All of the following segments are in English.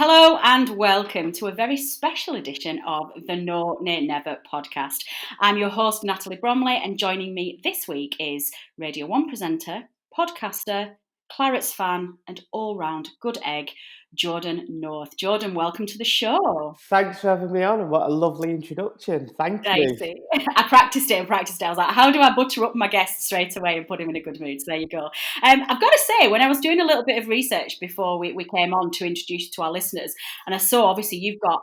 Hello and welcome to a very special edition of the No Nay Never podcast. I'm your host, Natalie Bromley, and joining me this week is Radio 1 presenter, podcaster, Claret's fan, and all-round good egg, Jordan North. Jordan, welcome to the show. Thanks for having me on, and what a lovely introduction. Thank you. I practiced it. I was like, how do I butter up my guests straight away and put him in a good mood? So there you go. I've got to say, when I was doing a little bit of research before we came on to introduce you to our listeners, and I saw, obviously, you've got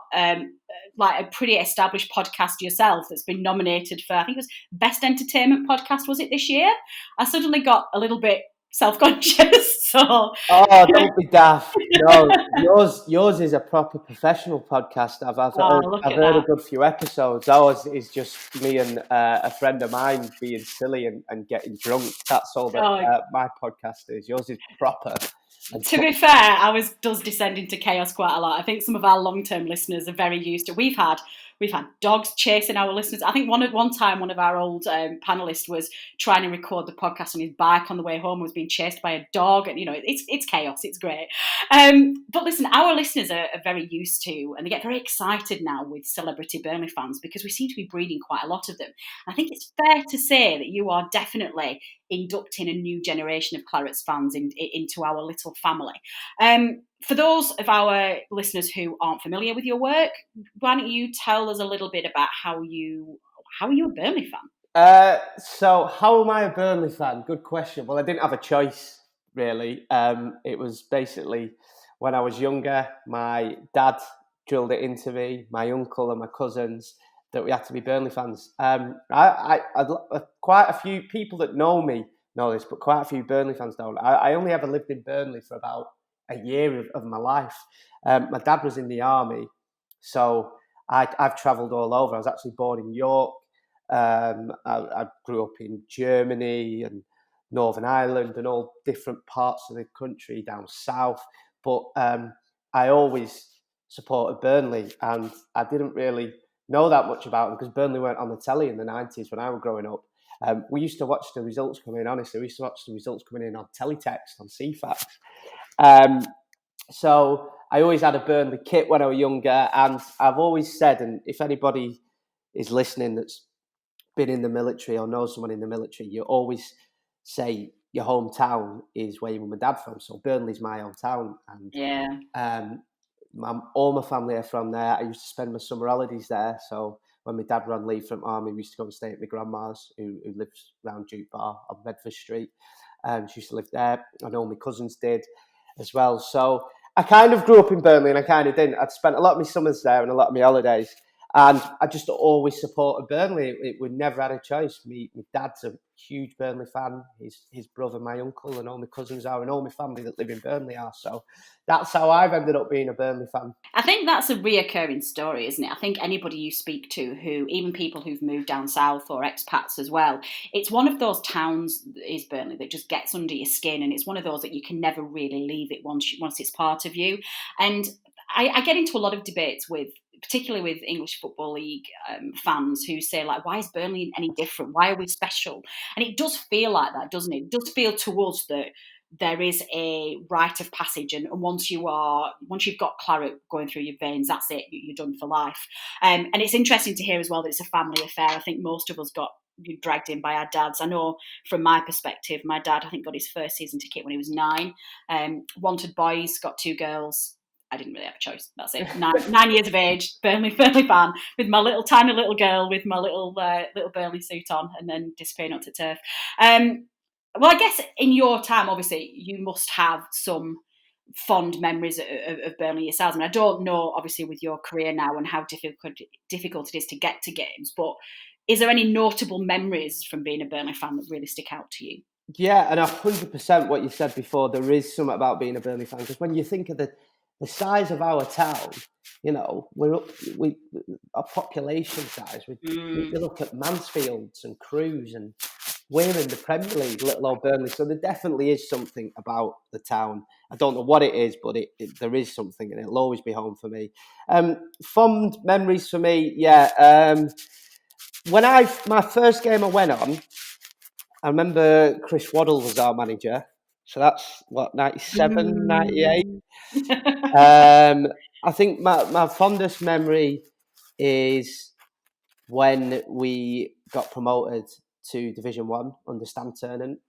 like a pretty established podcast yourself that's been nominated for, I think it was Best Entertainment Podcast, was it this year? I suddenly got a little bit self-conscious. So don't be daft. No, yours is a proper professional podcast. I've heard a good few episodes. Ours is just me and a friend of mine being silly and getting drunk. That's all that my podcast is. Yours is proper. To be fair, ours does descend into chaos quite a lot. I think some of our long-term listeners are very used to. We've had dogs chasing our listeners. I think one time one of our old panelists was trying to record the podcast on his bike on the way home, was being chased by a dog, and it's chaos. It's great. But listen, our listeners are very used to, and they get very excited now with celebrity Burnley fans because we seem to be breeding quite a lot of them. I think it's fair to say that you are definitely inducting a new generation of Claret's fans into our little family. For those of our listeners who aren't familiar with your work, why don't you tell us a little bit about how you are a Burnley fan? So how am I a Burnley fan? Good question. Well, I didn't have a choice, really. It was basically when I was younger, my dad drilled it into me, my uncle and my cousins, that we had to be Burnley fans. I quite a few people that know me know this, but quite a few Burnley fans don't. I only ever lived in Burnley for about a year of my life. My dad was in the army, so I've travelled all over. I was actually born in York. I grew up in Germany and Northern Ireland and all different parts of the country down south. But I always supported Burnley, and I didn't really know that much about them because Burnley weren't on the telly in the 90s when I was growing up. We used to watch the results come in, honestly. We used to watch the results coming in on teletext, on CFAX. So I always had a Burnley kit when I was younger, and I've always said, and if anybody is listening that's been in the military or knows someone in the military, you always say your hometown is where your mum and dad from. So Burnley's my hometown, and all my family are from there. I used to spend my summer holidays there. So when my dad ran leave from army, we used to go and stay at my grandma's, who lives around Duke Bar on Bedford Street. She used to live there. I know my cousins did as well. So I kind of grew up in Burnley, and I kind of didn't. I'd spent a lot of my summers there and a lot of my holidays. And I just always supported Burnley. We never had a choice. My dad's a huge Burnley fan. His brother, my uncle, and all my cousins are, and all my family that live in Burnley are. So that's how I've ended up being a Burnley fan. I think that's a reoccurring story, isn't it? I think anybody you speak to, who even people who've moved down south or expats as well, it's one of those towns, is Burnley, that just gets under your skin, and it's one of those that you can never really leave it once it's part of you. And I get into a lot of debates particularly with English Football League fans who say, like, why is Burnley any different? Why are we special? And it does feel like that, doesn't it? It does feel to us that there is a rite of passage, and once you've got Claret going through your veins, that's it. You're done for life. And it's interesting to hear as well that it's a family affair. I think most of us got dragged in by our dads. I know from my perspective, my dad, I think, got his first season ticket when he was 9. Wanted boys, got 2 girls. I didn't really have a choice. That's it. 9 years of age, Burnley fan, with my tiny little girl with my little Burnley suit on, and then disappearing onto turf. Well, I guess in your time, obviously, you must have some fond memories of Burnley yourselves. And I don't know, obviously, with your career now and how difficult it is to get to games, but is there any notable memories from being a Burnley fan that really stick out to you? Yeah, and 100% what you said before, there is something about being a Burnley fan, because when you think of the size of our town, our population size. We look at Mansfields and Crews, and we're in the Premier League, little old Burnley. So there definitely is something about the town. I don't know what it is, but there is something, and it'll always be home for me. Fond memories for me, yeah. When my first game I went on, I remember Chris Waddle was our manager. So that's what, 97, 98. Mm. I think my fondest memory is when we got promoted to Division 1 under Stan Ternent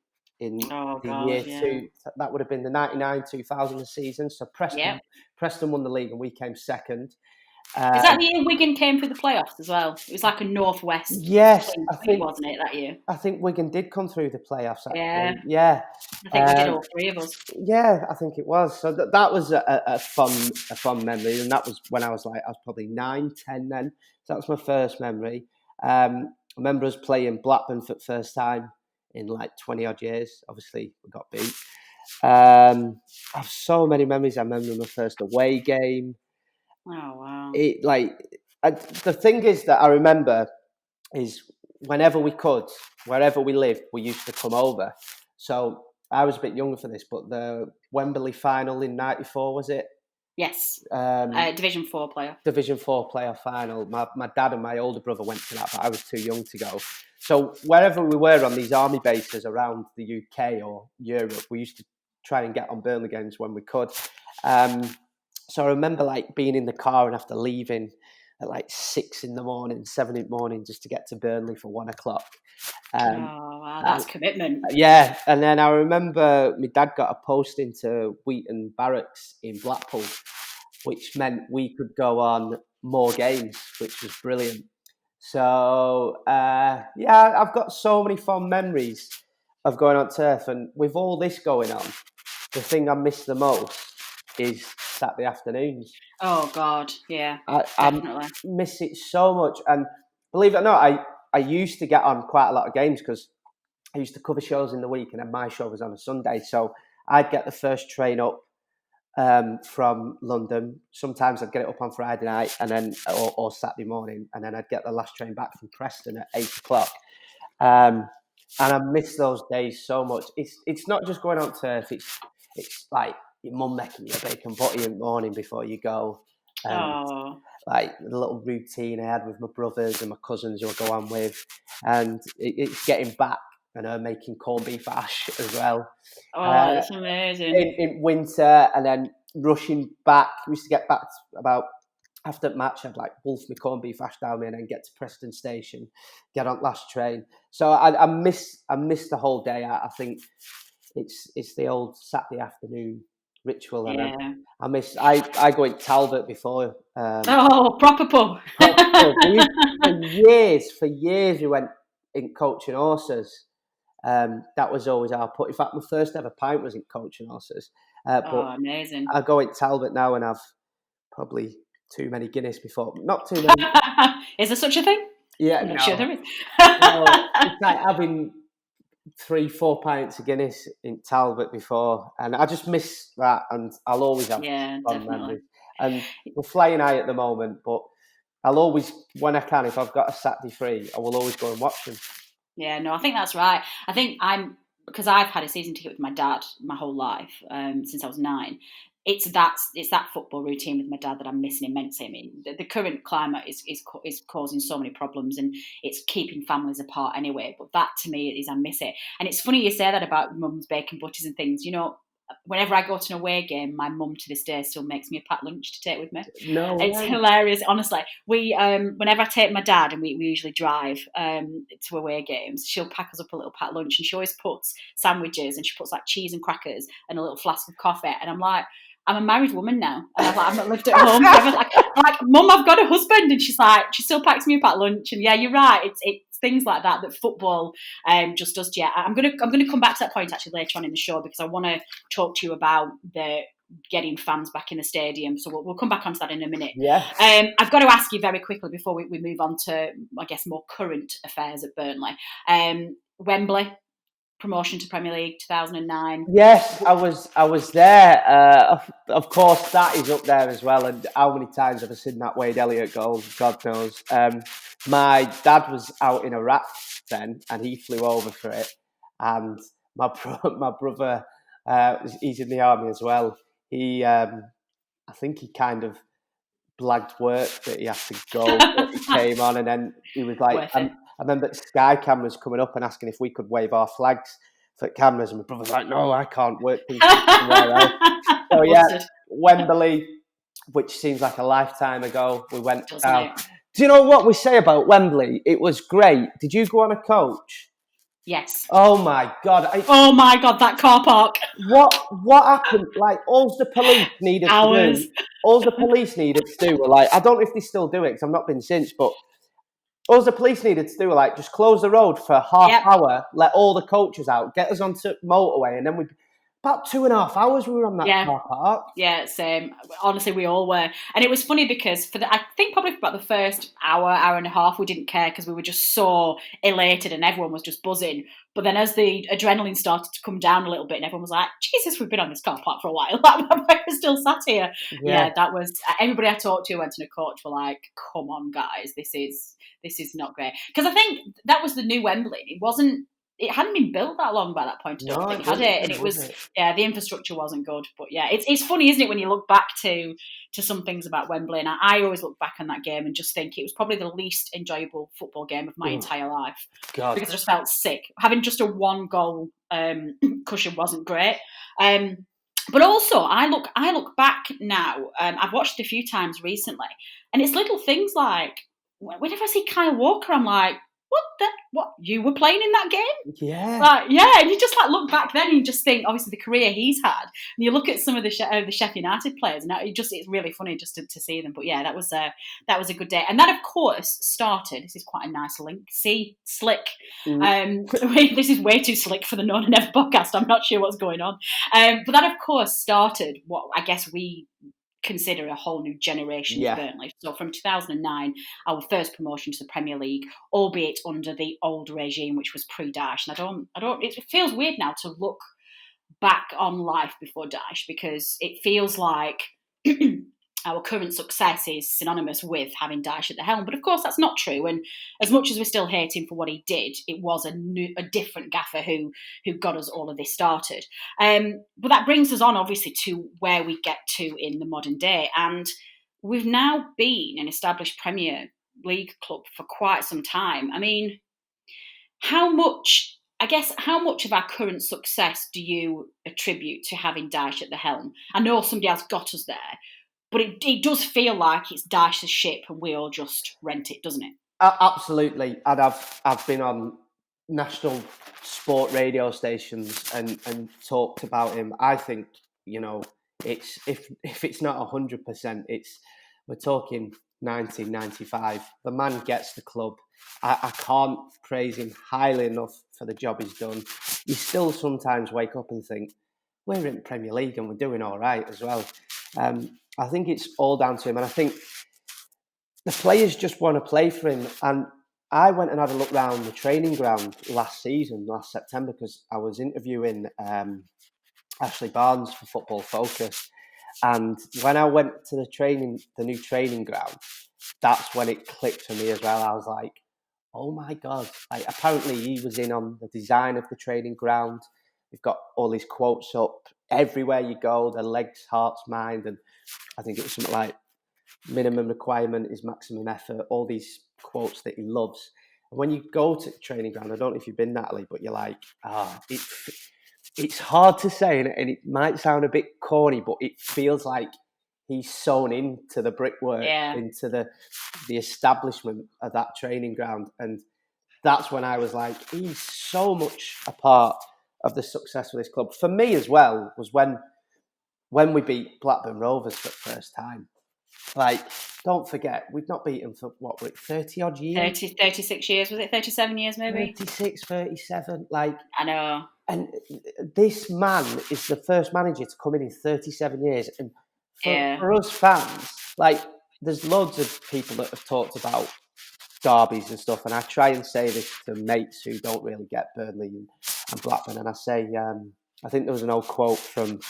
in Oh the God, year yeah. two. That would have been the 99-2000 season. So Yep. Preston won the league and we came second. Is that the year Wigan came through the playoffs as well? It was like a northwest Yes, split, wasn't it, that year? I think Wigan did come through the playoffs Yeah, actually. Yeah. I think we did, all three of us. Yeah, I think it was. So that was a fun memory, and that was when I was probably 9, 10 then. So that was my first memory. I remember us playing Blackburn for the first time in like 20 odd years. Obviously, we got beat. I have so many memories. I remember my first away game. Oh wow. The thing is that I remember is whenever we could, wherever we lived, we used to come over. So I was a bit younger for this, but the Wembley final in '94, was it? Yes. Um, Division 4 player. Division 4 playoff final. My dad and my older brother went to that, but I was too young to go. So wherever we were on these army bases around the UK or Europe, we used to try and get on Burnley games when we could. So I remember like being in the car and after leaving at like 6 in the morning, 7 in the morning, just to get to Burnley for 1 o'clock. Oh wow, that's commitment. Yeah, and then I remember my dad got a post into Wheaton Barracks in Blackpool, which meant we could go on more games, which was brilliant. So yeah, I've got so many fond memories of going on turf, and with all this going on, the thing I miss the most is Saturday afternoons. Oh God, yeah, I definitely. miss it so much, and believe it or not, I used to get on quite a lot of games because I used to cover shows in the week, and then my show was on a Sunday. So I'd get the first train up from London. Sometimes I'd get it up on Friday night, and then or Saturday morning, and then I'd get the last train back from Preston at 8 o'clock. And I miss those days so much. It's not just going on turf. It's like your mum making you a bacon butty in the morning before you go, and Oh, like the little routine I had with my brothers and my cousins who I go on with, and it's getting back and her making corned beef hash as well oh, it's amazing. in winter, and then rushing back. We used to get back about after the match. I'd like wolf my corned beef hash down me and then get to Preston Station, get on last train. So I miss the whole day. I think it's the old Saturday afternoon ritual, and Yeah. I go in Talbot before. Oh, proper pub. For years we went in coaching horses. That was always our put. In fact, my first ever pint was in coaching horses. But Oh, amazing. I go in Talbot now and have probably too many Guinness before. Not too many. Is there such a thing? Yeah, I'm not no. sure there is. No, it's like having 3-4 pints of Guinness in Talbot before, and I just miss that, and I'll always have Yeah, fun definitely. memories. And we're flying high at the moment, but I'll always, when I can, if I've got a Saturday free, I will always go and watch them. Yeah, no, I think that's right. I think because I've had a season ticket with my dad my whole life, since I was 9. It's that football routine with my dad that I'm missing immensely. I mean, the current climate is causing so many problems, and it's keeping families apart anyway. But that to me is I miss it. And it's funny you say that about mum's bacon butties and things. You know, whenever I go to an away game, my mum to this day still makes me a packed lunch to take with me. No It's way. hilarious, honestly. We whenever I take my dad and we usually drive to away games, she'll pack us up a little packed lunch, and she always puts sandwiches, and she puts like cheese and crackers and a little flask of coffee. And I'm like, I'm a married woman now, and I've not lived at home. I'm like, Mum, I've got a husband, and she's like, she still packs me a packed lunch. And yeah, you're right. It's things like that football just does. Yeah, I'm gonna come back to that point actually later on in the show, because I want to talk to you about the getting fans back in the stadium. So we'll come back onto that in a minute. Yeah. I've got to ask you very quickly before we move on to, I guess, more current affairs at Burnley. Wembley, promotion to Premier League 2009. Yes, I was there. Of course, that is up there as well. And how many times have I seen that Wade Elliott goal? God knows. My dad was out in Iraq then, and he flew over for it. And my brother, he's in the army as well. I think he kind of blagged work that he had to go, but he came on, and then he was like, I remember Sky cameras coming up and asking if we could wave our flags. for cameras, and my brother's like, no, I can't work things somewhere else. So yeah, Wembley, which seems like a lifetime ago, we went down. Do you know what we say about Wembley? It was great. Did you go on a coach? Yes. Oh my God. Oh my God, that car park. What happened? Like, all the police needed to do, were like, I don't know if they still do it because I've not been since, but all the police needed to do were like, just close the road for a half hour, let all the coaches out, get us onto motorway, and then about 2.5 hours we were on that car park. Yeah, same. Honestly, we all were. And it was funny because I think probably for about the first hour and a half, we didn't care because we were just so elated and everyone was just buzzing. But then as the adrenaline started to come down a little bit and everyone was like, Jesus, we've been on this car park for a while. We're still sat here. Yeah, that was, everybody I talked to who went to a coach were like, come on, guys, this is not great. Because I think that was the new Wembley. It hadn't been built that long by that point, I don't think, had it? And it was, the infrastructure wasn't good. But yeah, it's funny, isn't it, when you look back to some things about Wembley, and I always look back on that game and just think it was probably the least enjoyable football game of my entire life. God. Because I just felt sick. Having just a 1-goal cushion wasn't great. But also, I look back now, I've watched it a few times recently, and it's little things like, whenever I see Kyle Walker, I'm like, what, you were playing in that game? Yeah. And you just look back then and you just think, obviously, the career he's had. And you look at some of the Sheffield United players, and it's really funny just to see them. But yeah, that was a good day. And that, of course, started, this is quite a nice link, slick. This is way too slick for the No One Never podcast. I'm not sure what's going on. But that, of course, started what I guess we consider a whole new generation of Burnley. So from 2009, our first promotion to the Premier League, albeit under the old regime, which was pre-Daesh. And it feels weird now to look back on life before Daesh, because it feels like our current success is synonymous with having Daesh at the helm. But of course, that's not true. And as much as we still hate him for what he did, it was a different gaffer who got us all of this started. But that brings us on, obviously, to where we get to in the modern day. And we've now been an established Premier League club for quite some time. I mean, how much of our current success do you attribute to having Daesh at the helm? I know somebody else got us there, but it does feel like it's Daesh's ship and we all just rent it, doesn't it? Absolutely. And I've been on national sport radio stations and talked about him. I think, it's if it's not 100%, we're talking 1995. The man gets the club. I can't praise him highly enough for the job he's done. You still sometimes wake up and think, we're in the Premier League and we're doing all right as well. I think it's all down to him, and I think the players just want to play for him. And I went and had a look round the training ground last September, because I was interviewing Ashley Barnes for Football Focus. And when I went to the new training ground, that's when it clicked for me as well. I was like, oh my God. Like, apparently he was in on the design of the training ground. We've got all these quotes up everywhere you go, the legs, hearts, mind. And I think it was something like, minimum requirement is maximum effort, all these quotes that he loves. And when you go to the training ground, I don't know if you've been, Natalie, but you're like, it's hard to say, and it might sound a bit corny, but it feels like he's sewn into the brickwork, into the establishment of that training ground. And that's when I was like, he's so much a part of the success of this club. For me as well, was when we beat Blackburn Rovers for the first time. Like, don't forget, we've not beaten for, 30-odd years? 36 years, was it? 37 years, maybe? 36, 37, like... I know. And this man is the first manager to come in 37 years. And for us fans, like, there's loads of people that have talked about derbies and stuff, and I try and say this to mates who don't really get Burnley and Blackburn, and I say, I think there was an old quote from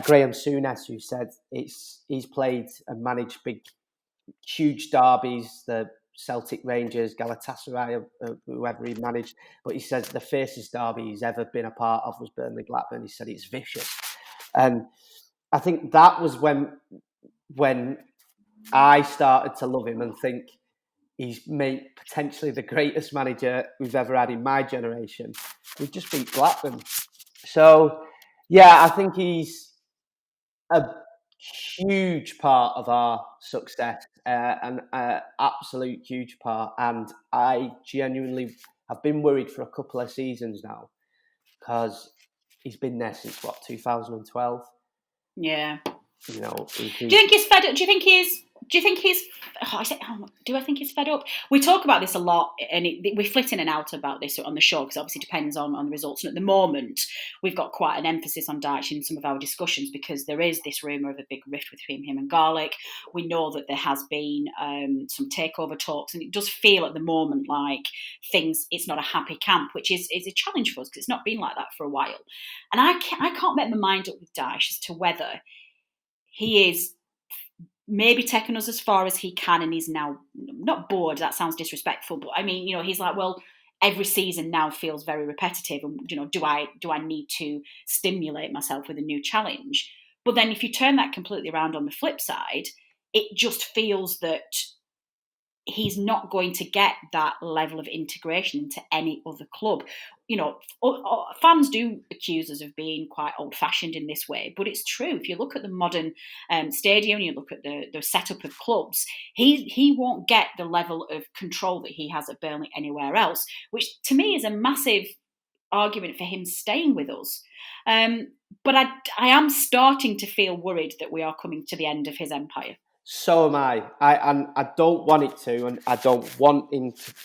Graham Souness, who said he's played and managed big, huge derbies, the Celtic, Rangers, Galatasaray, whoever he managed. But he says the fiercest derby he's ever been a part of was Burnley Blackburn. He said it's vicious. And I think that was when I started to love him and think he's made potentially the greatest manager we've ever had in my generation. We've just beat Blackburn. So, yeah, I think he's a huge part of our success, an absolute huge part. And I genuinely have been worried for a couple of seasons now because he's been there since, 2012? Yeah. You know, Do you think he's fed up? Do you think he's? Do I think he's fed up? We talk about this a lot, and we flit in and out about this on the show because it obviously depends on the results. And at the moment, we've got quite an emphasis on Dyche in some of our discussions because there is this rumour of a big rift between him and Garlick. We know that there has been some takeover talks, and it does feel at the moment like it's not a happy camp, which is a challenge for us because it's not been like that for a while. And I can't make my mind up with Dyche as to whether he is maybe taken us as far as he can and he's now not bored, that sounds disrespectful, but I mean, he's like, well, every season now feels very repetitive and do I need to stimulate myself with a new challenge? But then if you turn that completely around on the flip side, it just feels that he's not going to get that level of integration into any other club. Fans do accuse us of being quite old-fashioned in this way, but it's true. If you look at the modern stadium, you look at the setup of clubs, he won't get the level of control that he has at Burnley anywhere else, which to me is a massive argument for him staying with us. But I am starting to feel worried that we are coming to the end of his empire. So am I. I don't want it to, and I don't want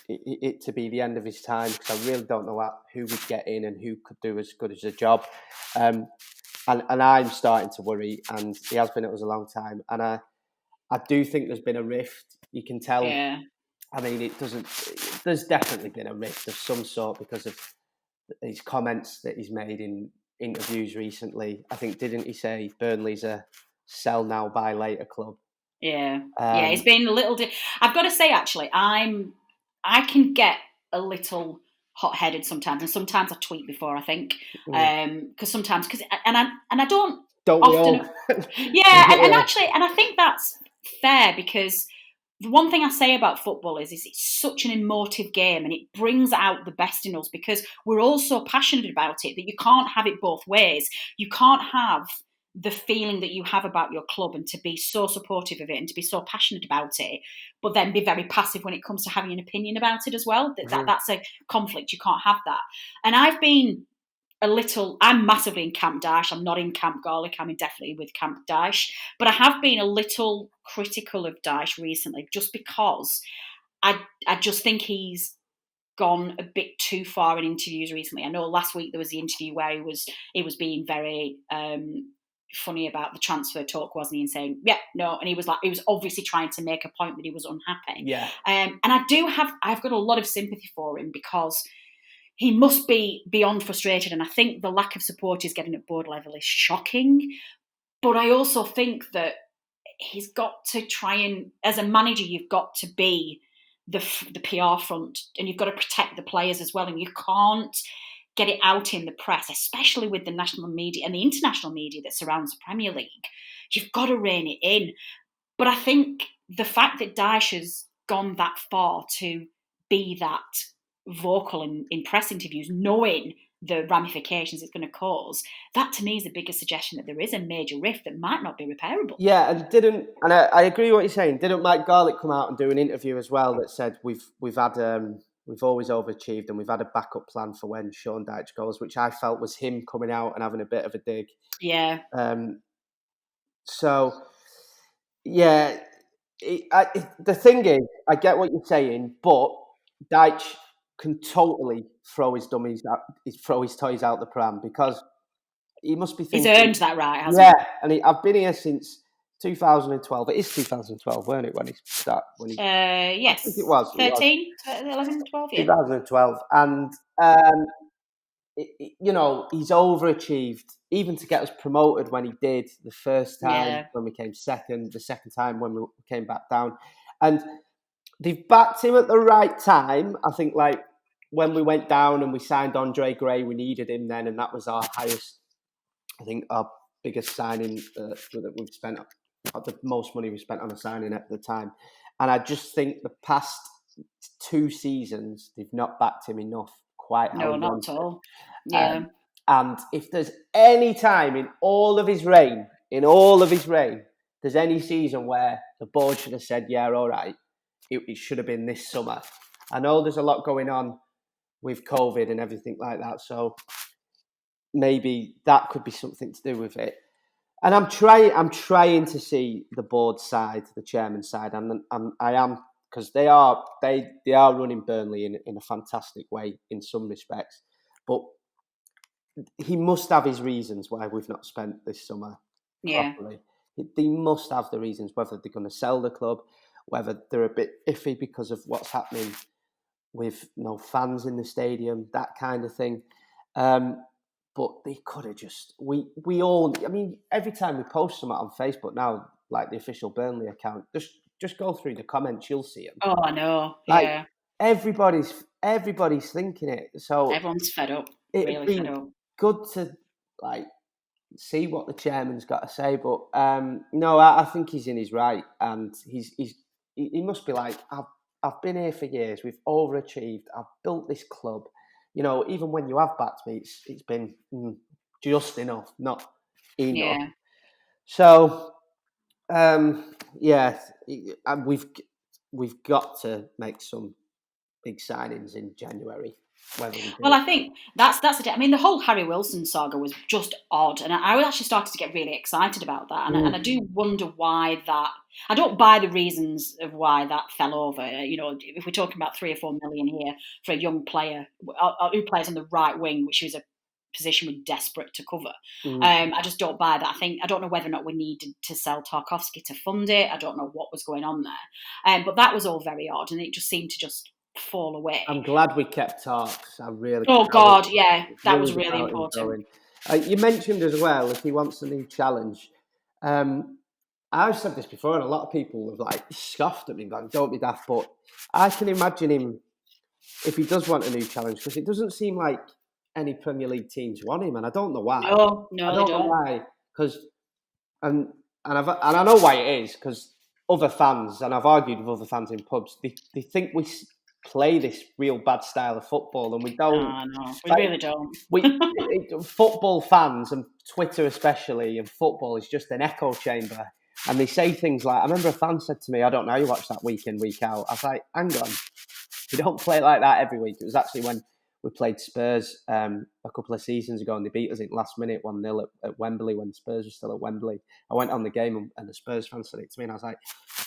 it to be the end of his time because I really don't know who would get in and who could do as good as a job. And I'm starting to worry, and he has been at us a long time. And I do think there's been a rift. You can tell. Yeah. I mean, there's definitely been a rift of some sort because of his comments that he's made in interviews recently. I think, didn't he say Burnley's a sell now, buy later club? Yeah, it's been a little. I've got to say, actually, I can get a little hot-headed sometimes, and sometimes I tweet before I think, because sometimes and I don't often. And actually, and I think that's fair because the one thing I say about football is it's such an emotive game and it brings out the best in us because we're all so passionate about it that you can't have it both ways. You can't have the feeling that you have about your club and to be so supportive of it and to be so passionate about it, but then be very passive when it comes to having an opinion about it as well. That's a conflict. You can't have that. And I've been I'm massively in Camp Dyche. I'm not in Camp Garlic. I'm definitely with Camp Dyche. But I have been a little critical of Dyche recently just because I just think he's gone a bit too far in interviews recently. I know last week there was the interview where he was being very funny about the transfer talk, wasn't he, and saying, yeah, no, and he was obviously trying to make a point that he was unhappy. Yeah. And I've got a lot of sympathy for him because he must be beyond frustrated, and I think the lack of support he's getting at board level is shocking. But I also think that he's got to try and, as a manager, you've got to be the PR front, and you've got to protect the players as well, and you can't get it out in the press, especially with the national media and the international media that surrounds the Premier League. You've got to rein it in. But I think the fact that Dyche has gone that far to be that vocal in press interviews, knowing the ramifications it's going to cause, that to me is the biggest suggestion that there is a major rift that might not be repairable. Yeah, and I agree with what you're saying. Didn't Mike Garlick come out and do an interview as well that said we've always overachieved and we've had a backup plan for when Sean Dyche goes, which I felt was him coming out and having a bit of a dig. Yeah. So, yeah, the thing is, I get what you're saying, but Dyche can totally throw his toys out the pram because he must be thinking... He's earned that right, hasn't he? Yeah, and I've been here since 2012. It is 2012, weren't it, when he started? Yes. I think it was. 13, 11, 12, yeah. 2012. And, he's overachieved, even to get us promoted when he did the first time when we came second, the second time when we came back down. And they've backed him at the right time. I think, like, when we went down and we signed Andre Gray, we needed him then, and that was our biggest signing that we've spent, the most money we spent on a signing at the time. And I just think the past 2 seasons they've not backed him enough quite how No, he not wants at it. all. Yeah. And if there's any time in all of his reign, there's any season where the board should have said, yeah, all right, it should have been this summer. I know there's a lot going on with COVID and everything like that, so maybe that could be something to do with it. And I'm trying to see the board side, the chairman's side, and I am, because they are running Burnley in a fantastic way in some respects, but he must have his reasons why we've not spent this summer properly. They must have the reasons, whether they're going to sell the club, whether they're a bit iffy because of what's happening with no fans in the stadium, that kind of thing. But they could have just, we all, I mean, every time we post something on Facebook now, like the official Burnley account, just go through the comments, you'll see them. Oh, I know. Like, Yeah. everybody's thinking it. So Everyone's fed up. it'd Really be fed up. good to like see what the chairman's got to say. But no, I think he's in his right, and he must be like, I've been here for years. We've overachieved. I've built this club. You know, even when you have backed me, it's been just enough, not enough. Yeah. So, yeah, we've got to make some big signings in January. Well, I think that's the. I mean, the whole Harry Wilson saga was just odd, and I actually started to get really excited about that. And I do wonder why that. I don't buy the reasons of why that fell over. You know, if we're talking about 3 or 4 million here for a young player who plays on the right wing, which is a position we're desperate to cover. I just don't buy that. I don't know whether or not we needed to sell Tarkowski to fund it. I don't know what was going on there, but that was all very odd, and it just seemed to just fall away. I'm glad we kept talks. I really. Oh God, yeah, that was really important. You mentioned as well if he wants a new challenge. I've said this before, and a lot of people have like scoffed at me, going, "Don't be daft." But I can imagine him if he does want a new challenge, because it doesn't seem like any Premier League teams want him, and I don't know why. No, I they don't know why, because and I know why it is, because other fans, and I've argued with other fans in pubs, they think we play this real bad style of football, and we don't. No, we really don't. Football fans, and Twitter especially, and football is just an echo chamber. And they say things like, I remember a fan said to me, I don't know, you watch that week in, week out. I was like, hang on, we don't play like that every week. It was actually when we played Spurs a couple of seasons ago, and they beat us in last minute 1-0 at Wembley when Spurs were still at Wembley. I went on the game, and the Spurs fan said it to me, and I was like,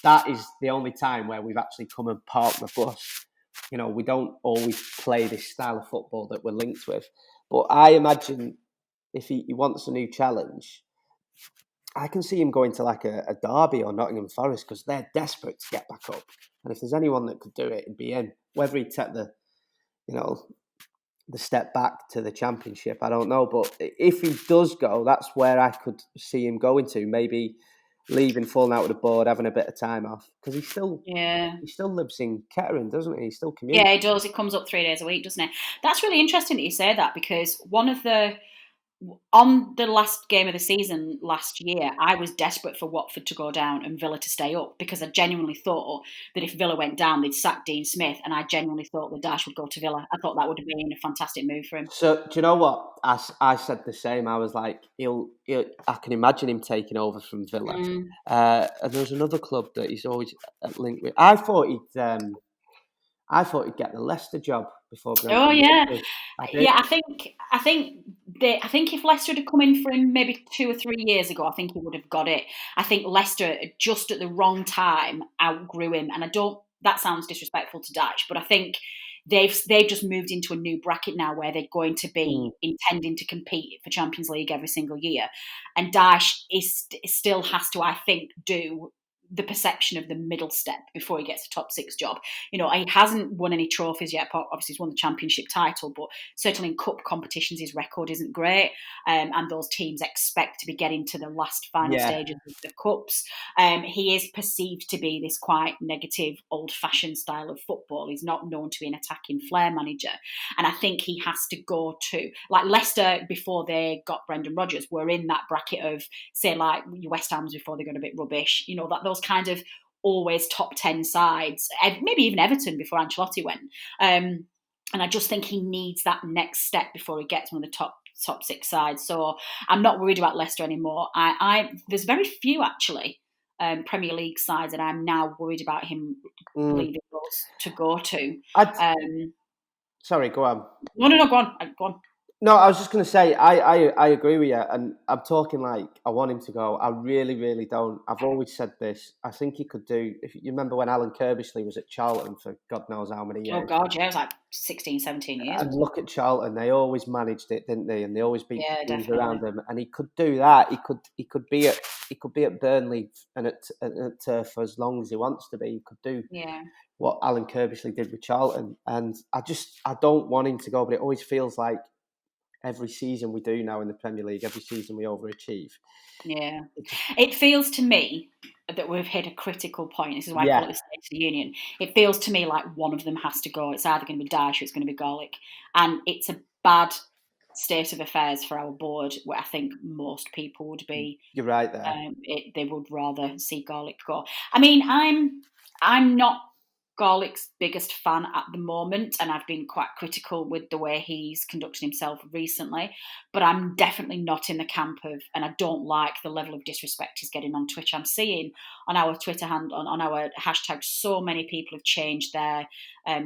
that is the only time where we've actually come and parked the bus. You know, we don't always play this style of football that we're linked with. But I imagine if he wants a new challenge, I can see him going to like a Derby or Nottingham Forest, because they're desperate to get back up. And if there's anyone that could do it, it'd be him. Whether he'd take the step back to the Championship, I don't know. But if he does go, that's where I could see him going to. Maybe leaving, falling out with the board, having a bit of time off, because he still lives in Kettering, doesn't he? He still commutes. Yeah, he does. It comes up 3 days a week, doesn't it? That's really interesting that you say that, because on the last game of the season last year, I was desperate for Watford to go down and Villa to stay up, because I genuinely thought that if Villa went down, they'd sack Dean Smith, and I genuinely thought that Dash would go to Villa. I thought that would have been a fantastic move for him. So, do you know what? I said the same. I was like, I can imagine him taking over from Villa. And there's another club that he's always linked with. I thought he'd get the Leicester job before. Oh yeah, yeah. I think if Leicester had come in for him maybe 2 or 3 years ago, I think he would have got it. I think Leicester just at the wrong time outgrew him, and I don't. That sounds disrespectful to Dash, but I think they've just moved into a new bracket now where they're going to be intending to compete for Champions League every single year, and Dash still has to, I think, do the perception of the middle step before he gets a top 6 job. You know, he hasn't won any trophies yet. Obviously, he's won the championship title, but certainly in cup competitions, his record isn't great. And those teams expect to be getting to the last final stages of the cups. He is perceived to be this quite negative, old-fashioned style of football. He's not known to be an attacking flair manager. And I think he has to go to, like Leicester, before they got Brendan Rodgers, were in that bracket of, say, like West Ham's before they got a bit rubbish. You know, that those kind of always top 10 sides, maybe even Everton before Ancelotti went. And I just think he needs that next step before he gets one of the top 6 sides. So I'm not worried about Leicester anymore. There's very few actually Premier League sides that I'm now worried about him leaving us to go to. Sorry, go on. No, go on. No, I was just going to say, I agree with you, and I'm talking like I want him to go. I really, really don't. I've always said this. I think he could do, if you remember when Alan Kirbishley was at Charlton for God knows how many years. Oh, God, yeah, it was like 16, 17 years. And look at Charlton, they always managed it, didn't they? And they always beat teams definitely around them. And he could do that. He could be at Burnley and at Turf for as long as he wants to be. He could do what Alan Kirbishley did with Charlton. And I don't want him to go, but it always feels like every season we do now in the Premier League, every season we overachieve. Yeah. It feels to me that we've hit a critical point. This is why I call it the State of the Union. It feels to me like one of them has to go. It's either going to be Daesh or it's going to be Garlic. And it's a bad state of affairs for our board, where I think most people would be. You're right there. They would rather see Garlic go. I mean, I'm not Garlic's biggest fan at the moment, and I've been quite critical with the way he's conducted himself recently, but I'm definitely not in the camp of, and I don't like the level of disrespect he's getting on Twitch. I'm seeing on our Twitter handle, on our hashtag, so many people have changed their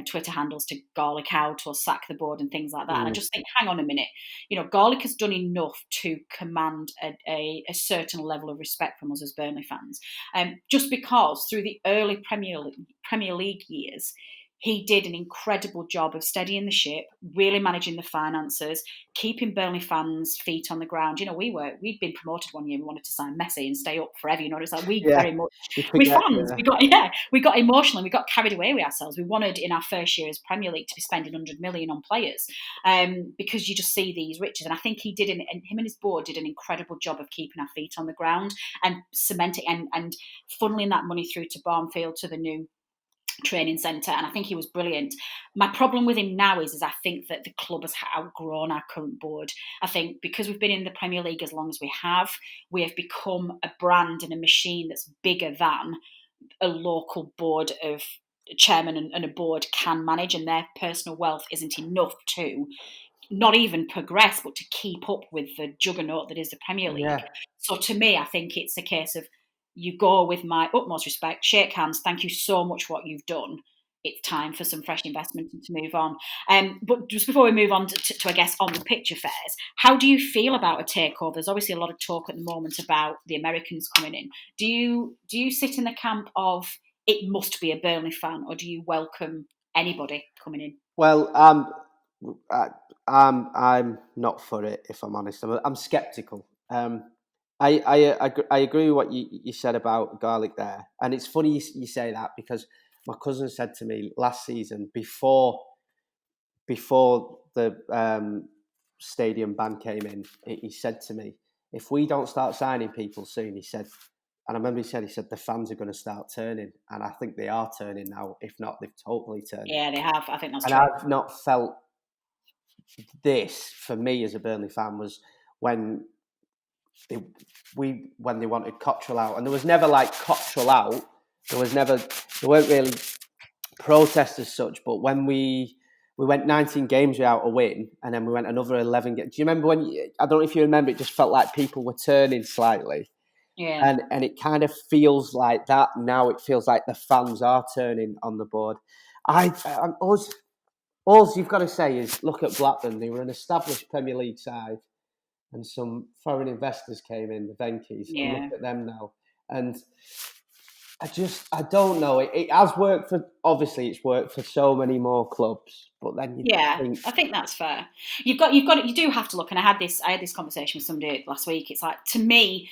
Twitter handles to Garlic out or sack the board and things like that. And I just think, hang on a minute, Garlic has done enough to command a certain level of respect from us as Burnley fans. Just because through the early Premier League years, he did an incredible job of steadying the ship, really managing the finances, keeping Burnley fans' feet on the ground. We'd been promoted one year. We wanted to sign Messi and stay up forever. It's like we fans. Yeah. We got emotional and we got carried away with ourselves. We wanted in our first year as Premier League to be spending 100 million on players, because you just see these riches. And I think him and his board did an incredible job of keeping our feet on the ground and cementing and funneling that money through to Barnfield, to the new training centre, and I think he was brilliant. My problem with him now is I think that the club has outgrown our current board. I think because we've been in the Premier League as long as we have become a brand and a machine that's bigger than a local board of chairman and a board can manage, and their personal wealth isn't enough to not even progress, but to keep up with the juggernaut that is the Premier League. Yeah. So to me, I think it's a case of, you go with my utmost respect, shake hands, thank you so much for what you've done. It's time for some fresh investment and to move on. But just before we move on to I guess, on the pitch affairs, how do you feel about a takeover? There's obviously a lot of talk at the moment about the Americans coming in. Do you sit in the camp of it must be a Burnley fan, or do you welcome anybody coming in? Well, I'm not for it, if I'm honest. I'm sceptical. I agree with what you said about Garlic there, and it's funny you say that, because my cousin said to me last season, before the stadium ban came in, he said to me, if we don't start signing people soon, he said, and I remember he said the fans are going to start turning, and I think they are turning now. If not, they've totally turned. Yeah, they have. I think that's true. And I've not felt this, for me as a Burnley fan, was when they wanted Cottrell out, and there was never like Cottrell out. There weren't really protests as such. But when we went 19 games without a win, and then we went another 11 games. Do you remember when? I don't know if you remember. It just felt like people were turning slightly. Yeah. And it kind of feels like that now. It feels like the fans are turning on the board. All you've got to say is look at Blackburn. They were an established Premier League side, and some foreign investors came in, the Venkies. Yeah. And look at them now. And I don't know. It has worked obviously it's worked for so many more clubs, but then I think that's fair. You do have to look, and I had this conversation with somebody last week. It's like, to me,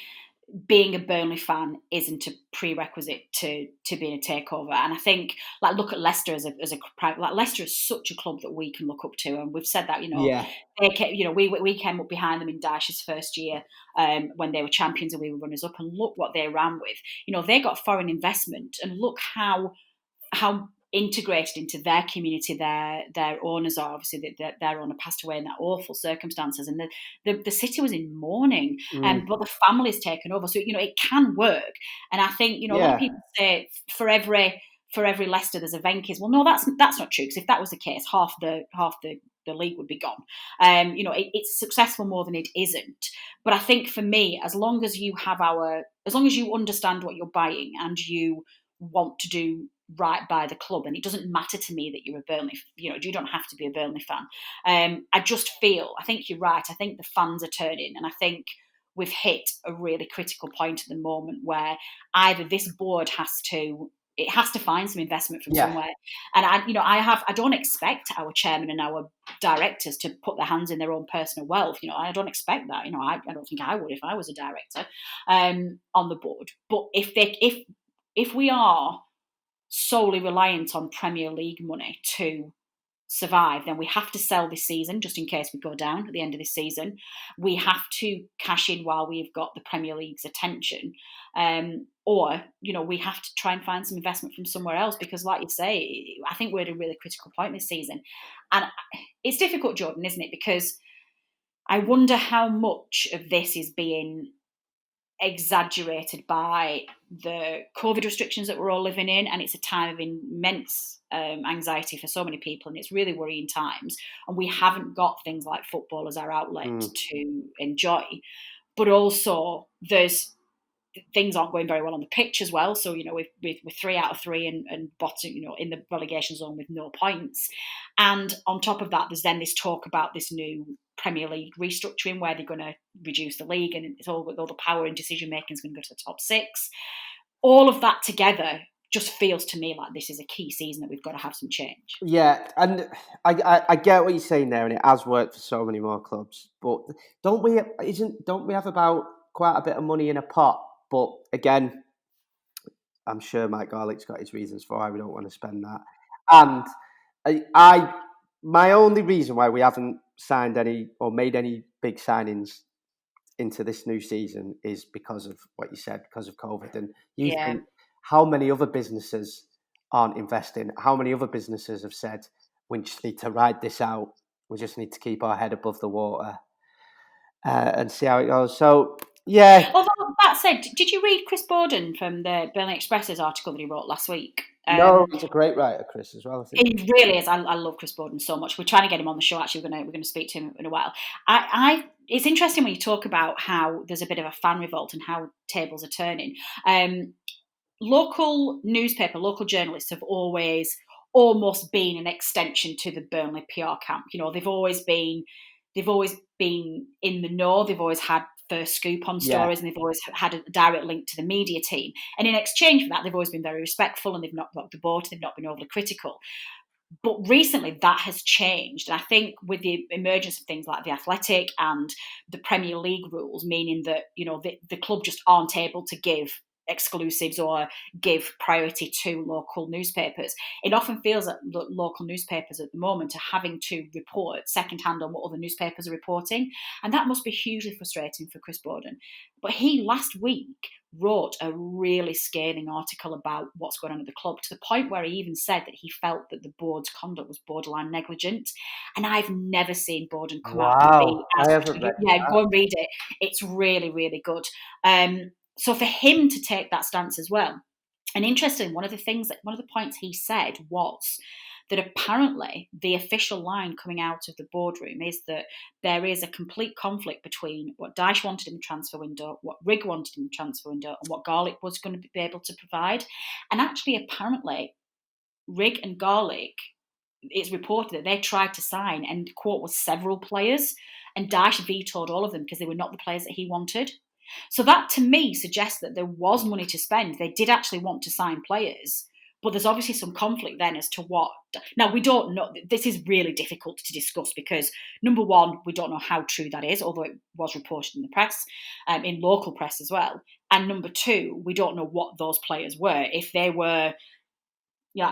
being a Burnley fan isn't a prerequisite to being a takeover. And I think, like, look at Leicester as a like, Leicester is such a club that we can look up to, and we've said that, we came up behind them in Dyche's first year when they were champions and we were runners up, and look what they ran with. They got foreign investment, and look how integrated into their community. Their owners are obviously their owner passed away in that awful circumstances, and the city was in mourning, but the family's taken over. So it can work, and I think a lot of people say for every Leicester there's a Venky's. Well, no, that's not true, because if that was the case, half the league would be gone. It's successful more than it isn't. But I think for me, as long as you understand what you're buying and you want to do right by the club, and it doesn't matter to me that you're a Burnley, you don't have to be a Burnley fan. I think you're right. I think the fans are turning, and I think we've hit a really critical point at the moment where either this board has to find some investment from somewhere. And I don't expect our chairman and our directors to put their hands in their own personal wealth. I don't expect that. I don't think I would if I was a director on the board. But if we are solely reliant on Premier League money to survive, then we have to sell this season just in case we go down at the end of this season. We have to cash in while we've got the Premier League's attention, or we have to try and find some investment from somewhere else, because like you say, I think we're at a really critical point this season. And it's difficult, Jordan, isn't it? Because I wonder how much of this is being exaggerated by the COVID restrictions that we're all living in, and it's a time of immense anxiety for so many people, and it's really worrying times, and we haven't got things like football as our outlet to enjoy, but also things aren't going very well on the pitch as well. So we're 3 out of 3 and bottom, in the relegation zone with no points. And on top of that, there's then this talk about this new Premier League restructuring where they're going to reduce the league, and it's all the power and decision making is going to go to the top 6. All of that together just feels to me like this is a key season that we've got to have some change. Yeah, and I get what you're saying there, and it has worked for so many more clubs. But don't we have about quite a bit of money in a pot? But again, I'm sure Mike Garlick's got his reasons for why we don't want to spend that. And my only reason why we haven't signed any or made any big signings into this new season is because of what you said, because of COVID. And you think how many other businesses aren't investing? How many other businesses have said, we just need to ride this out. We just need to keep our head above the water and see how it goes. So, yeah. Although that said, did you read Chris Borden from the Burnley Express's article that he wrote last week? No, he's a great writer, Chris, as well. I think. He really is. I love Chris Borden so much. We're trying to get him on the show. Actually, we're going to speak to him in a while. It's interesting when you talk about how there's a bit of a fan revolt and how tables are turning. Local journalists have always almost been an extension to the Burnley PR camp. They've always been in the know. They've always had first scoop on stories, and they've always had a direct link to the media team. And in exchange for that, they've always been very respectful, and they've not rocked the boat. They've not been overly critical. But recently that has changed. And I think with the emergence of things like the Athletic and the Premier League rules, meaning that, the club just aren't able to give exclusives or give priority to local newspapers. It often feels that local newspapers at the moment are having to report secondhand on what other newspapers are reporting, and that must be hugely frustrating for Chris Borden. But he last week wrote a really scathing article about what's going on at the club, to the point where he even said that he felt that the board's conduct was borderline negligent. And I've never seen Borden come out and be go and read it. It's really, really good. So for him to take that stance as well, and interesting, one of the points he said was that apparently the official line coming out of the boardroom is that there is a complete conflict between what Dyche wanted in the transfer window, what Rigg wanted in the transfer window, and what Garlick was going to be able to provide. And actually, apparently, Rigg and Garlick, it's reported that they tried to sign, and quote, was several players, and Dyche vetoed all of them because they were not the players that he wanted. So that, to me, suggests that there was money to spend. They did actually want to sign players, but there's obviously some conflict then as to what. Now, we don't know. This is really difficult to discuss because, number one, we don't know how true that is, although it was reported in the press, in local press as well. And number two, we don't know what those players were. If they were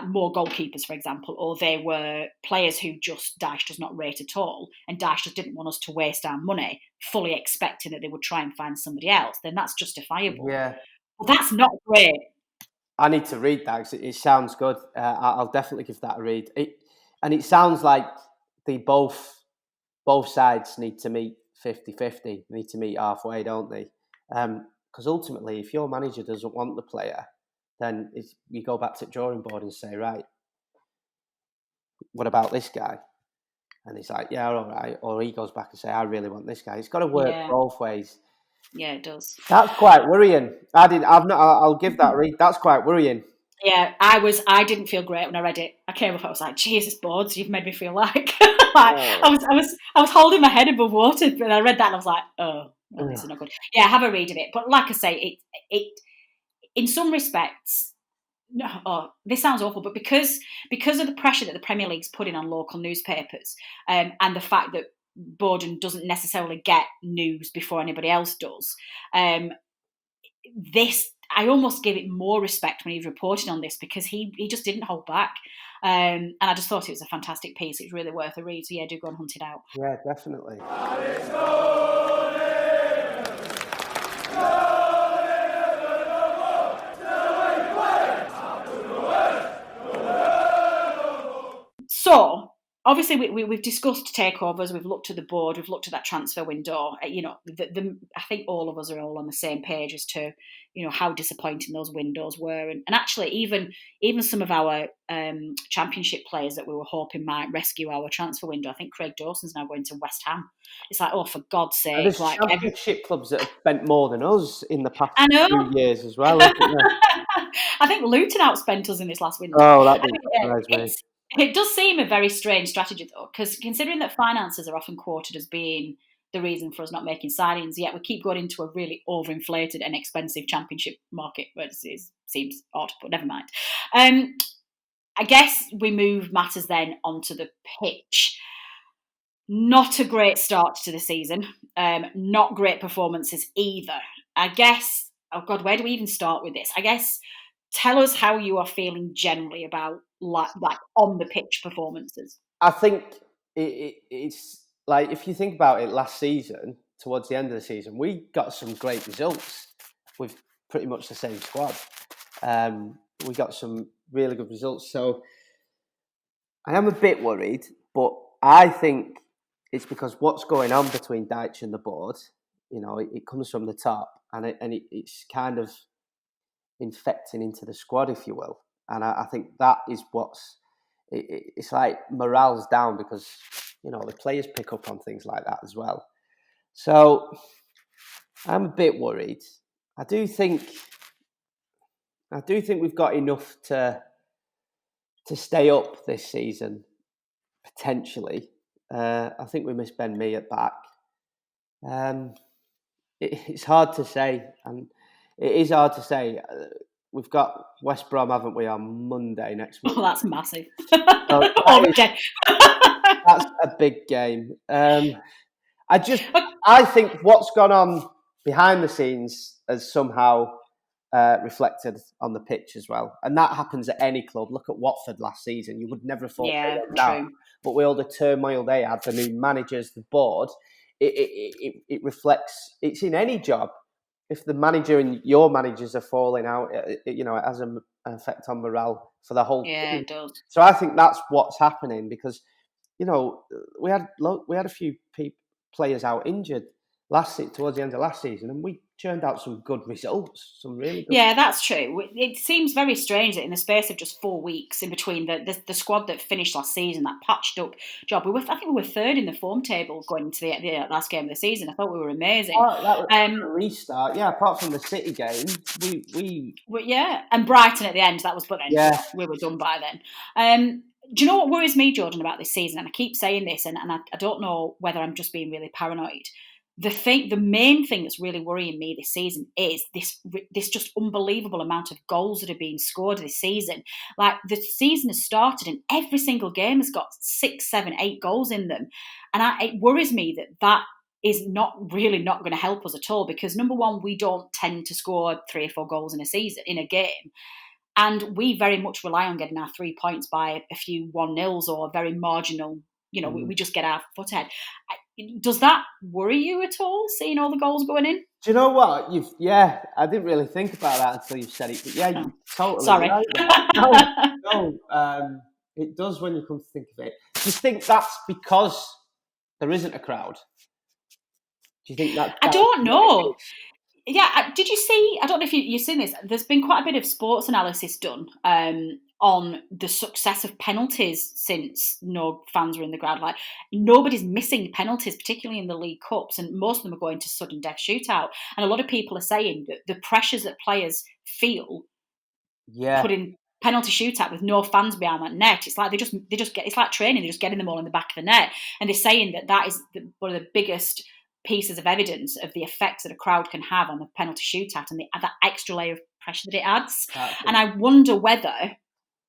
more goalkeepers, for example, or they were players who just Dyche does not rate at all, and Dyche just didn't want us to waste our money, fully expecting that they would try and find somebody else, then that's justifiable. Yeah. But that's not great. I need to read that because it sounds good. I'll definitely give that a read. It sounds like they both sides need to meet 50-50, need to meet halfway, don't they? Because ultimately, if your manager doesn't want the player, then you go back to the drawing board and say, right, what about this guy? And he's like, yeah, all right. Or he goes back and say, I really want this guy. It's got to work both ways. Yeah, it does. That's quite worrying. I'll give that a read. That's quite worrying. Yeah, I didn't feel great when I read it. I came up, I was like, Jesus, boards, you've made me feel like I was holding my head above water, but I read that and I was like, oh, well, this is not good. Yeah, have a read of it. But like I say, it in some respects, this sounds awful, but because of the pressure that the Premier League's putting on local newspapers, and the fact that Borden doesn't necessarily get news before anybody else does, I almost give it more respect when he's reporting on this, because he just didn't hold back. And I just thought it was a fantastic piece. It's really worth a read. So yeah, do go and hunt it out. Yeah, definitely. So obviously we've discussed takeovers, we've looked at the board, we've looked at that transfer window. I think all of us are all on the same page as to how disappointing those windows were, and actually even some of our championship players that we were hoping might rescue our transfer window. I think Craig Dawson's now going to West Ham. It's like, oh, for God's sake! There's like championship clubs that have spent more than us in the past I know. few years as well. Isn't there? I think Luton outspent us in this last window. Oh, that didn't surprise me. It does seem a very strange strategy, though, because considering that finances are often quoted as being the reason for us not making signings, yet we keep going into a really overinflated and expensive championship market, which seems odd, but never mind. I guess we move matters then onto the pitch. Not a great start to the season. Not great performances either. I guess, oh God, where do we even start with this? I guess tell us how you are feeling generally about like on the pitch performances. I think it's like, if you think about it, last season, towards the end of the season, we got some great results with pretty much the same squad. We got some really good results. So I am a bit worried, but I think it's because what's going on between Dyche and the board, it comes from the top, and it's kind of infecting into the squad, if you will. And I think that is it's like morale's down, because the players pick up on things like that as well. So I'm a bit worried. I do think we've got enough to stay up this season, potentially. I think we miss Ben Mee at back. It's hard to say, and it is hard to say. We've got West Brom, haven't we, on Monday next week? Oh, that's massive. That's a big game. I think what's gone on behind the scenes has somehow reflected on the pitch as well. And that happens at any club. Look at Watford last season. You would never have thought they went down. But with all the turmoil they had, the new managers, the board, it reflects. It's in any job. If the manager and your managers are falling out, it has an effect on morale for the whole team. It does. So I think that's what's happening, because we had a few players out injured towards the end of last season, and we churned out some good results, some really good. Yeah, that's true. It seems very strange that in the space of just 4 weeks in between the squad that finished last season, that patched up job, I think we were third in the form table going into the last game of the season. I thought we were amazing. That was a restart, yeah. Apart from the City game, and Brighton at the end. That was, but then we were done by then. Do you know what worries me, Jordan, about this season? And I keep saying this, and I don't know whether I'm just being really paranoid. The main thing that's really worrying me this season is this just unbelievable amount of goals that are being scored this season. Like, the season has started and every single game has got 6, 7, 8 goals in them, and it worries me that is not going to help us at all, because number one, we don't tend to score 3 or 4 goals in a game. And we very much rely on getting our 3 points by a few 1-0s or very marginal, we just get our foot ahead. Does that worry you at all, seeing all the goals going in? Do you know what? I didn't really think about that until you said it. But yeah, you're totally Sorry. right there. No, it does when you come to think of it. Do you think that's because there isn't a crowd? Do you think that? I don't know. Yeah, did you see? I don't know if you've seen this. There's been quite a bit of sports analysis done on the success of penalties since no fans were in the ground. Like, nobody's missing penalties, particularly in the League Cups, and most of them are going to sudden death shootout. And a lot of people are saying that the pressures that players feel putting penalty shootout with no fans behind that net, it's like they just get, it's like training, they're just getting them all in the back of the net. And they're saying that is one of the biggest pieces of evidence of the effects that a crowd can have on the penalty shootout and that extra layer of pressure that it adds. And I wonder whether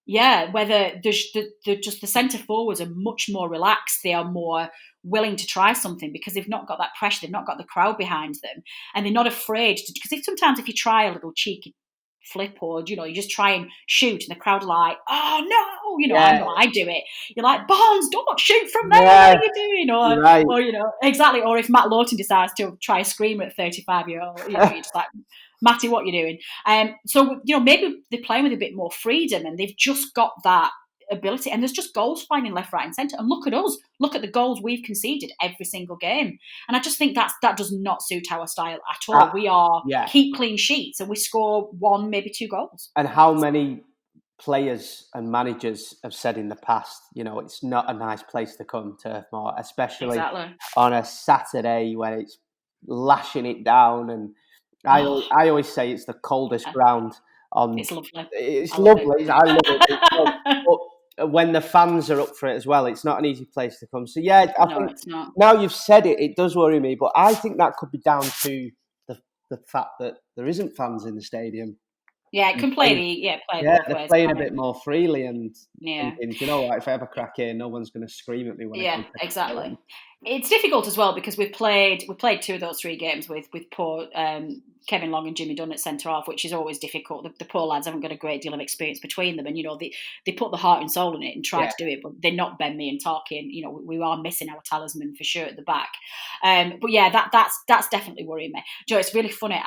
there's the centre forwards are much more relaxed. They are more willing to try something because they've not got that pressure. They've not got the crowd behind them, and they're not afraid to. Because sometimes if you try a little cheeky flip or you just try and shoot and the crowd are like, oh no, I do it. You're like, Barnes, don't shoot from there. What are you doing? Or exactly. Or if Matt Lawton decides to try a screamer at 35-year-old, you're just like, Matty, what you doing? So maybe they're playing with a bit more freedom and they've just got that ability. And there's just goals flying in left, right, and centre. And look at us. Look at the goals we've conceded every single game. And I just think that does not suit our style at all. We are keep clean sheets and we score 1, maybe 2 goals. And how many players and managers have said in the past, it's not a nice place to come, Turf Moor, especially on a Saturday when it's lashing it down. And I always say it's the coldest ground on. It's lovely. It's lovely. I love it. But when the fans are up for it as well, it's not an easy place to come. So I think it's not. Now you've said it, it does worry me. But I think that could be down to the fact that there isn't fans in the stadium. Yeah, it can play they're playing a bit more freely and thinking, if I have a crack here, no one's going to scream at me. Exactly. It's difficult as well because we played 2 of those 3 games with poor Kevin Long and Jimmy Dunn at centre half, which is always difficult. The poor lads haven't got a great deal of experience between them, and they put the heart and soul in it and try to do it, but they're not Ben Mee and Tarkin. We are missing our talisman for sure at the back. But that's definitely worrying me. Joe, it's really funny.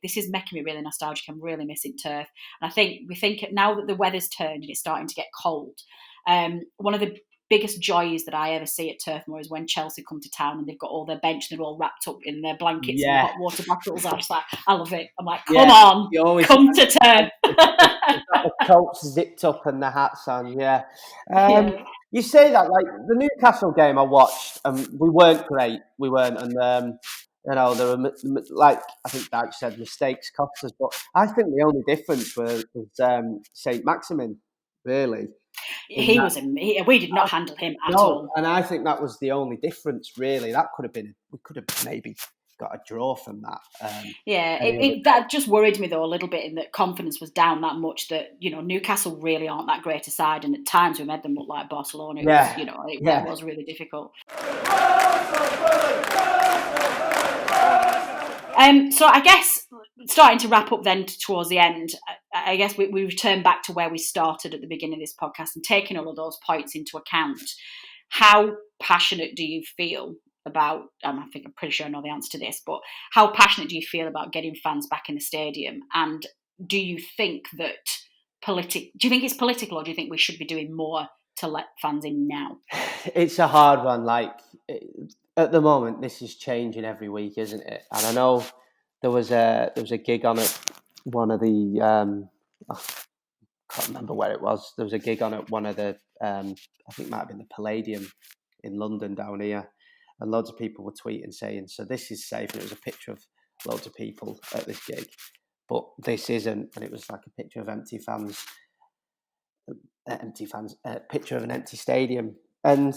This is making me really nostalgic. I'm really missing turf, and we think now that the weather's turned and it's starting to get cold. One of the biggest joys that I ever see at Turf Moor is when Chelsea come to town and they've got all their bench and they're all wrapped up in their blankets and hot water bottles. I'm just like, I love it. I'm like, come on, come to Turf. The coats zipped up and the hats on, You say that, like the Newcastle game I watched, we weren't great. We weren't, and there were, like I think Dyke said, mistakes cost us. But I think the only difference was Saint Maximin, really. We did not handle him at all. And I think that was the only difference, really. We could have maybe got a draw from that. That just worried me though a little bit, in that confidence was down that much that Newcastle really aren't that great a side, and at times we made them look like Barcelona. It was really difficult. So I guess starting to wrap up then towards the end, I guess we return back to where we started at the beginning of this podcast and taking all of those points into account. How passionate do you feel about, I'm pretty sure I know the answer to this, but how passionate do you feel about getting fans back in the stadium? And do you think it's political, or do you think we should be doing more to let fans in now? It's a hard one. Like, at the moment, this is changing every week, isn't it? And I know there was a gig on at one of the I can't remember where it was. There was a gig on at one of the I think it might have been the Palladium in London down here, and loads of people were tweeting saying, "So this is safe." And it was a picture of loads of people at this gig, but this isn't. And it was like a picture of empty fans, a picture of an empty stadium. And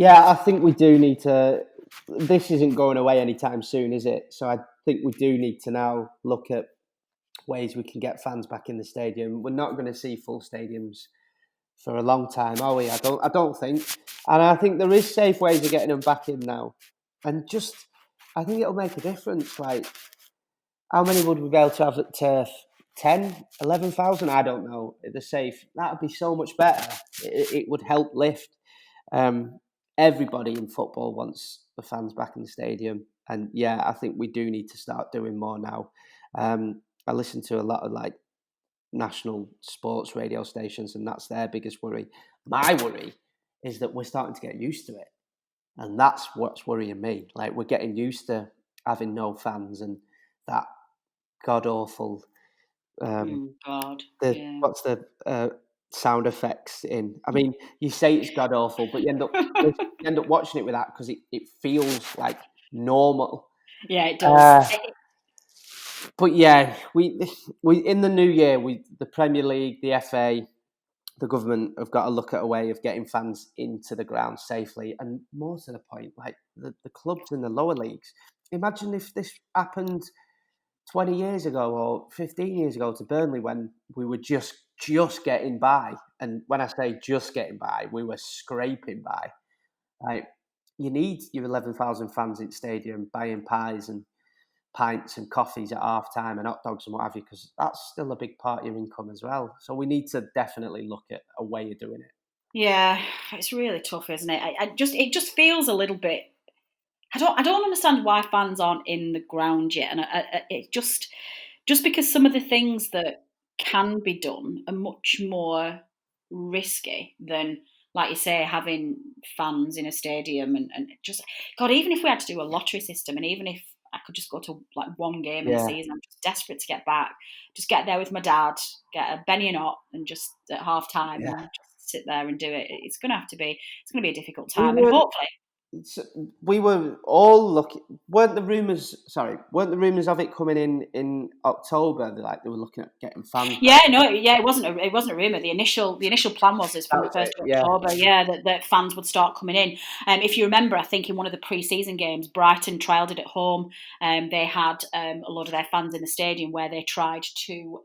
I think we do need to. This isn't going away anytime soon, is it? So I think we do need to now look at ways we can get fans back in the stadium. We're not going to see full stadiums for a long time, are we? I don't think. And I think there is safe ways of getting them back in now. And I think it'll make a difference. Like, how many would we be able to have at Turf? 10, 11,000? I don't know. They're safe. That would be so much better. It would help lift. everybody in football wants the fans back in the stadium. And yeah, I think we do need to start doing more now. I listen to a lot of like national sports radio stations, and that's their biggest worry. My worry is that we're starting to get used to it. And that's what's worrying me. Like, we're getting used to having no fans and that god awful. God, What's the sound effects in? I mean, you say it's god awful, but you end up watching it with that because it feels like normal. Yeah, it does. But yeah, we in the new year, the Premier League, the FA, the government have got to look at a way of getting fans into the ground safely. And more to the point, like the clubs in the lower leagues. Imagine if this happened 20 years ago or 15 years ago to Burnley when we were just getting by. And when I say just getting by, we were scraping by. Like, you need your 11,000 fans in the stadium buying pies and pints and coffees at half time and hot dogs and what have you, because that's still a big part of your income as well. So we need to definitely look at a way of doing it. Yeah, it's really tough, isn't it? It just feels a little bit. I don't understand why fans aren't in the ground yet, and it just because some of the things that can be done are much more risky than, like you say, having fans in a stadium and just God. Even if we had to do a lottery system, and even if I could just go to like one game in the season, I'm just desperate to get back. Just get there with my dad, get a Benny and Ott, and just at half time and just sit there and do it. It's going to be a difficult time, and hopefully. We were all looking. Weren't the rumours of it coming in October? They were looking at getting fans. Yeah, no, yeah, it wasn't a rumor. The initial plan was from the 1st of October. Yeah, that fans would start coming in. If you remember, I think in one of the pre-season games, Brighton trialled it at home. They had a lot of their fans in the stadium where they tried to.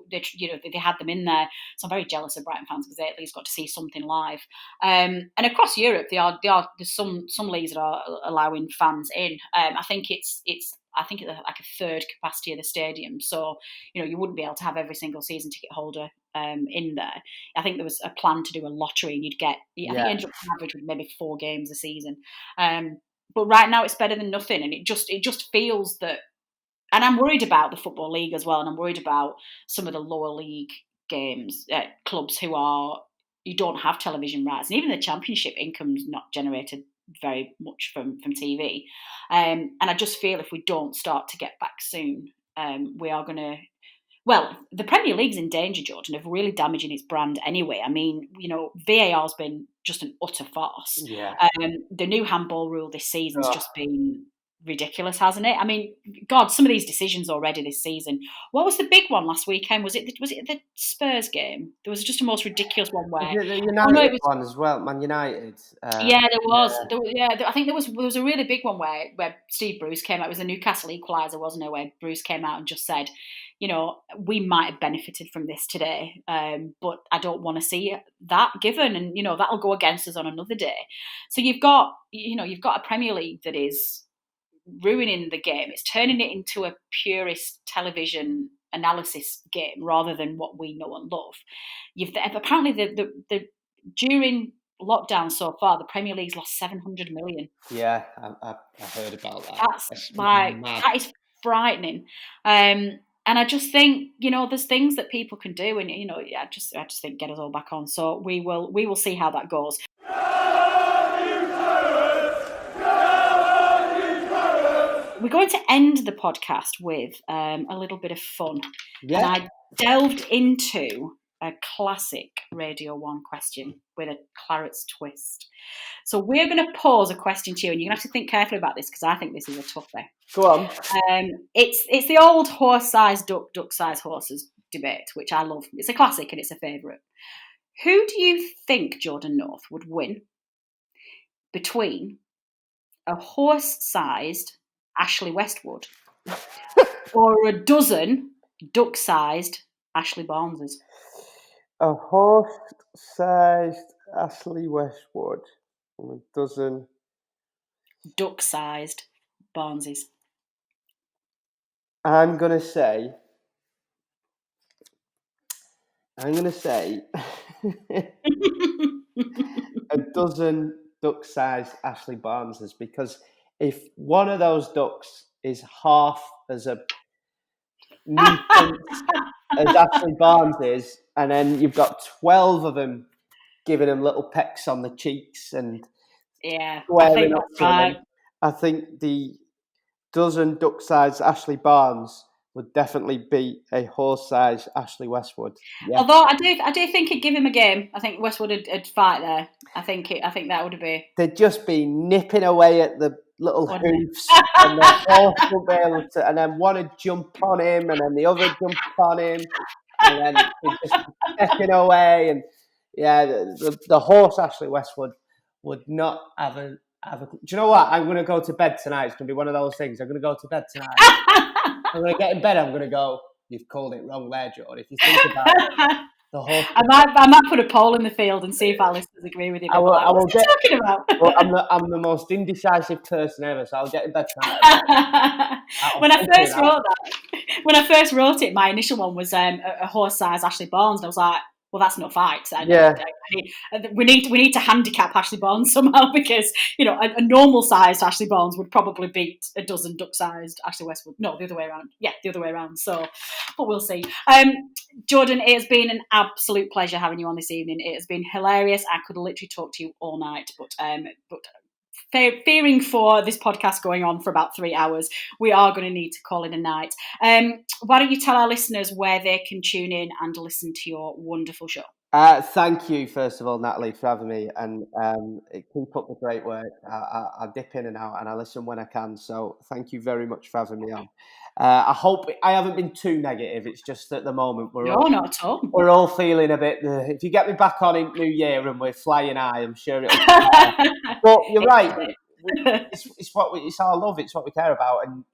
They had them in there, so I'm very jealous of Brighton fans because they at least got to see something live. And across Europe, there's some leagues that are allowing fans in. I think it's like a third capacity of the stadium, so you wouldn't be able to have every single season ticket holder in there. I think there was a plan to do a lottery, and I think you ended up average with maybe 4 games a season. But right now it's better than nothing, and it just feels that. And I'm worried about the Football League as well, and I'm worried about some of the lower league games, clubs you don't have television rights, and even the Championship income's not generated very much from TV. And I just feel if we don't start to get back soon, we are going to. Well, the Premier League's in danger, Jordan, of really damaging its brand anyway. I mean, VAR's been just an utter farce. Yeah. The new handball rule this season's just been ridiculous, hasn't it? I mean, God, some of these decisions already this season. What was the big one last weekend? Was it the Spurs game? There was just a most ridiculous one where the United one as well, Man United. Yeah, there was. I think there was a really big one where Steve Bruce came out. It was a Newcastle equaliser, wasn't it? Where Bruce came out and just said, we might have benefited from this today, but I don't want to see that given, and that'll go against us on another day. So you've got a Premier League that is ruining the game. It's turning it into a purist television analysis game rather than what we know and love. Apparently the during lockdown so far, the Premier League's lost 700 million. Yeah, I heard about that. That is frightening. And I just think, there's things that people can do, and I just think get us all back on. So we will see how that goes. We're going to end the podcast with a little bit of fun. Yeah. And I delved into a classic Radio 1 question with a Claret's twist. So we're going to pose a question to you, and you're going to have to think carefully about this because I think this is a toughie. Go on. It's the old horse-sized duck, duck-sized horses debate, which I love. It's a classic and it's a favourite. Who do you think, Jordan North, would win between a horse-sized Ashley Westwood or a dozen duck-sized Ashley Barneses? A horse-sized Ashley Westwood and a dozen duck-sized Barneses. I'm gonna say a dozen duck-sized Ashley Barneses, because if one of those ducks is half as a nuisance as Ashley Barnes is, and then you've got 12 of them giving him little pecks on the cheeks and I swearing think up that's to him. right. I think the dozen duck-sized Ashley Barnes would definitely beat a horse-sized Ashley Westwood. Yeah. Although I do think it'd give him a game. I think Westwood would fight there. I think that would be. They'd just be nipping away at the little Wouldn't hoofs, and the horse would be able to, and then one would jump on him, and then the other jump on him, and then they'd just be pecking away. And yeah, the horse Ashley Westwood would not have a. Do you know what? I'm going to go to bed tonight. It's going to be one of those things. I'm going to go to bed tonight. I'm going to get in bed. I'm going to go, you've called it wrong there, Jordan. If you think about it, the horse. I might put a poll in the field and see if our listeners agree with you. What's he talking about? Well, I'm the most indecisive person ever, so I'll get in bed tonight. When I first wrote it, my initial one was a horse-sized Ashley Barnes, and I was like, well, that's not fight. We need to handicap Ashley Barnes somehow, because a normal-sized Ashley Barnes would probably beat a dozen duck-sized Ashley Westwood. No, the other way around. Yeah, the other way around. So, but we'll see. Jordan, it has been an absolute pleasure having you on this evening. It has been hilarious. I could literally talk to you all night, but fearing for this podcast going on for about 3 hours, we are going to need to call it a night. Why don't you tell our listeners where they can tune in and listen to your wonderful show? Thank you, first of all, Natalie, for having me, and keep up the great work. I dip in and out, and I listen when I can, so thank you very much for having me on. I hope I haven't been too negative. It's just at the moment not at all. We're all feeling a bit. If you get me back on in New Year and we're flying high, I'm sure it'll be better. But you're right. It's our love. It's what we care about, and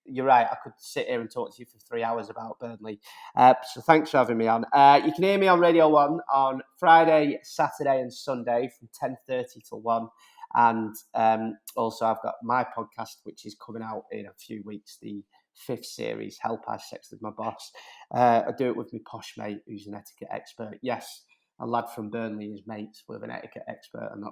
you're right. I could sit here and talk to you for 3 hours about Burnley. So thanks for having me on. You can hear me on Radio 1 on Friday, Saturday and Sunday from 10:30 till 1. And also I've got my podcast, which is coming out in a few weeks, the 5th series, Help I Sex With My Boss. I do it with my posh mate, who's an etiquette expert. Yes, a lad from Burnley is mates with an etiquette expert, and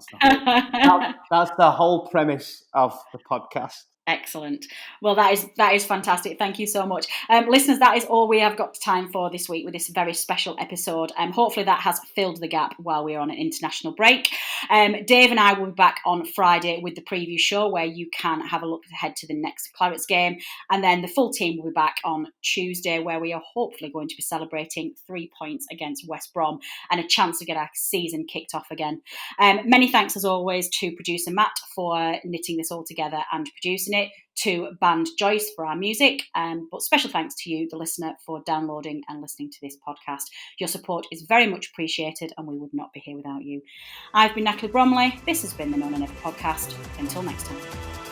that's the whole premise of the podcast. Excellent. Well, that is fantastic. Thank you so much. Listeners, that is all we have got time for this week with this very special episode. Hopefully that has filled the gap while we're on an international break. Dave and I will be back on Friday with the preview show, where you can have a look ahead to the next Claret's game. And then the full team will be back on Tuesday, where we are hopefully going to be celebrating 3 points against West Brom and a chance to get our season kicked off again. Many thanks, as always, to producer Matt for knitting this all together and producing it, to band Joyce for our music, but special thanks to you, the listener, for downloading and listening to this podcast. Your support is very much appreciated, and we would not be here without you. I've been Natalie Bromley. This has been the None and Never podcast. Until next time.